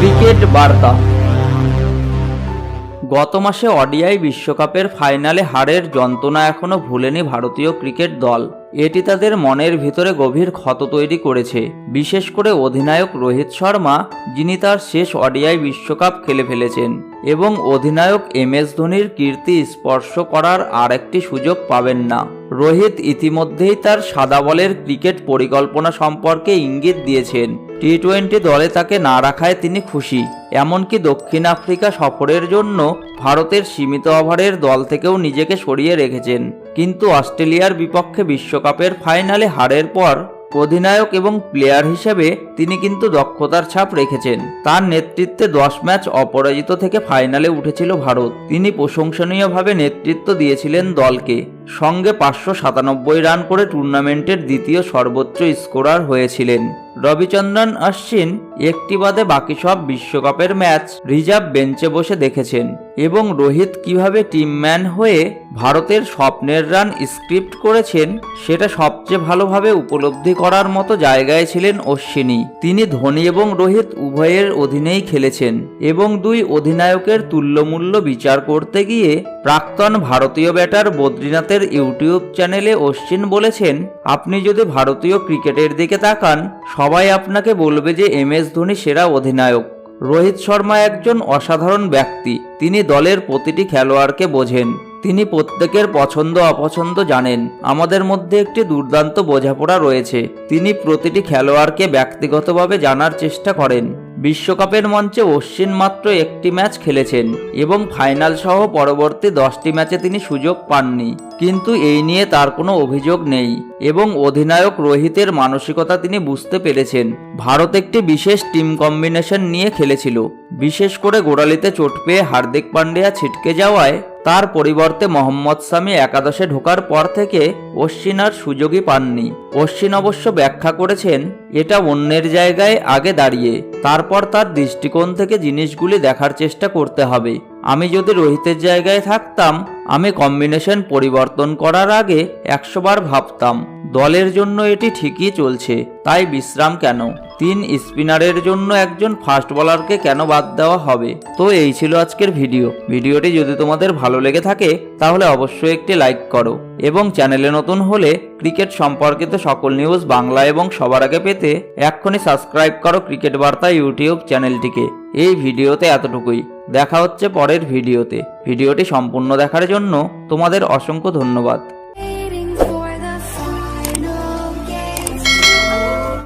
Cricket বার্তা। গত মাসে ওডিআই বিশ্বকাপের ফাইনালে হারের যন্ত্রণা এখনও ভুলেনি ভারতীয় ক্রিকেট দল। এটি তাদের মনের ভিতরে গভীর ক্ষত তৈরি করেছে, বিশেষ করে অধিনায়ক রোহিত শর্মা, যিনি তার শেষ ওডিআই বিশ্বকাপ খেলে ফেলেছেন এবং অধিনায়ক এমএস ধোনির কীর্তি স্পর্শ করার আর একটি সুযোগ পাবেন না। রোহিত ইতিমধ্যেই তার সাদা বলের ক্রিকেট পরিকল্পনা সম্পর্কে ইঙ্গিত দিয়েছেন। টি-20 দলে তাকে না রাখায় তিনি খুশি। এমনকি দক্ষিণ আফ্রিকা সফরের জন্য ভারতের সীমিত ওভারের দল থেকেও নিজেকে সরিয়ে রেখেছেন। কিন্তু অস্ট্রেলিয়ার বিপক্ষে বিশ্বকাপের ফাইনালে হারের পর অধিনায়ক এবং প্লেয়ার হিসেবে তিনি কিন্তু দক্ষতার ছাপ রেখেছেন। তার নেতৃত্বে 10 ম্যাচ অপরাজিত থেকে ফাইনালে উঠেছিল ভারত। তিনি প্রশংসনীয়ভাবে নেতৃত্ব দিয়েছিলেন দলকে। সঙ্গে 597 রান করে টুর্নামেন্টের দ্বিতীয় সর্বোচ্চ স্কোরার হয়েছিলেন। রবিচন্দ্রন অশ্বিন একটি বাদে বাকি সব বিশ্বকাপের ম্যাচ রিজার্ভ বেঞ্চে বসে দেখেছেন এবং রোহিত কিভাবে টিমম্যান হয়ে ভারতের স্বপ্নের রান স্ক্রিপ্ট করেছেন সেটা সবচেয়ে ভালোভাবে উপলব্ধি করার মতো জায়গায় ছিলেন অশ্বিনী। তিনি ধোনি এবং রোহিত উভয়ের অধীনেই খেলেছেন এবং দুই অধিনায়কের তুল্যমূল্য বিচার করতে গিয়ে প্রাক্তন ভারতীয় ব্যাটার বদ্রীনাথের ইউটিউব চ্যানেলে অশ্বিন বলেছেন, আপনি যদি ভারতীয় ক্রিকেটের দিকে তাকান সবাই আপনাকে বলবে যে এমএস ধোনি সেরা অধিনায়ক। রোহিত শর্মা একজন অসাধারণ ব্যক্তি। তিনি দলের প্রতিটি খেলোয়াড়কে বোঝেন। তিনি প্রত্যেকের পছন্দ অপছন্দ জানেন। আমাদের মধ্যে একটি দুর্দান্ত বোঝাপড়া রয়েছে। তিনি প্রতিটি খেলোয়াড়কে ব্যক্তিগতভাবে জানার চেষ্টা করেন। বিশ্বকাপের মঞ্চে অশ্বিন মাত্র একটি ম্যাচ খেলেছেন এবং ফাইনাল সহ পরবর্তী 10টি ম্যাচে তিনি সুযোগ পাননি, কিন্তু এই নিয়ে তার কোনো অভিযোগ নেই এবং অধিনায়ক রোহিতের মানসিকতা তিনি বুঝতে পেরেছেন। ভারত একটি বিশেষ টিম কম্বিনেশন নিয়ে খেলেছিল। বিশেষ করে গোড়ালিতে চোট পেয়ে হার্দিক পান্ডিয়া ছিটকে যাওয়ায় তার পরিবর্তে মোহাম্মদ শামি একাদশে ঢোকার পর থেকে অশ্বিন আর সুযোগই পাননি। অশ্বিন অবশ্য ব্যাখ্যা করেছেন, এটা অন্যের জায়গায় আগে দাঁড়িয়ে তারপর তার দৃষ্টিকোণ থেকে জিনিসগুলি দেখার চেষ্টা করতে হবে। আমি যদি রোহিতের জায়গায় থাকতাম আমি কম্বিনেশন পরিবর্তন করার আগে 100 বার ভাবতাম। দলের জন্য এটি ঠিকই চলছে, তাই বিশ্রাম কেন? 3 স্পিনারের জন্য একজন ফাস্ট বোলারকে কেন বাদ দেওয়া হবে? তো এই ছিল আজকের ভিডিওটি যদি তোমাদের ভালো লেগে থাকে তাহলে অবশ্যই একটি লাইক করো এবং চ্যানেলে নতুন হলে ক্রিকেট সম্পর্কিত সকল নিউজ বাংলা এবং সবার আগে পেতে এক্ষুনি সাবস্ক্রাইব করো ক্রিকেট বার্তা ইউটিউব চ্যানেলটিকে। এই ভিডিওতে এতটুকুই। দেখা হচ্ছে পরের ভিডিওতে। ভিডিওটি সম্পূর্ণ দেখার জন্য তোমাদের অসংখ্য ধন্যবাদ।